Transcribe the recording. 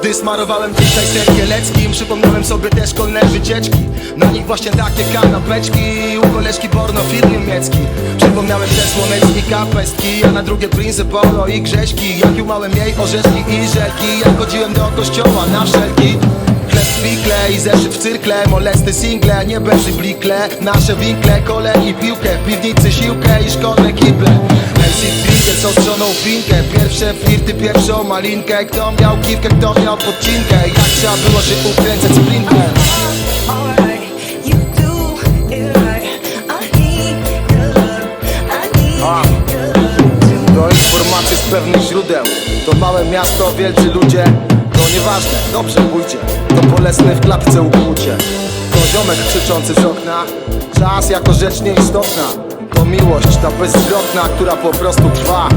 Gdy smarowałem dzisiaj ser kieleckim, przypomniałem sobie te szkolne wycieczki. Na nich właśnie takie kanapeczki, u koleżki pornofilm niemiecki. Przypomniałem te słonecznika, pestki, a na drugie Prince, Polo i Grześki. Jak jumałem jej orzeszki i żelki, jak chodziłem do kościoła na wszelki. Chleb w pikle i zeszyt w cyrkle, molesty single, nie beży blikle. Nasze winkle, kole i piłkę, w piwnicy siłkę i szkolne kible. LC Trinkę z ostrzoną pinkę, pierwsze flirty, pierwszą malinkę. Kto miał kiwkę, kto miał podcinkę, jak trzeba było się ukręcać sprintem. Do informacji z pewnych źródeł, to małe miasto, wielcy ludzie. To nieważne, dobrze pójdzie, to bolesne w klapce ukłucie. To ziomek krzyczący z okna, czas jako rzecz nieistotna. To miłość, ta bezzwrotna, która po prostu trwa.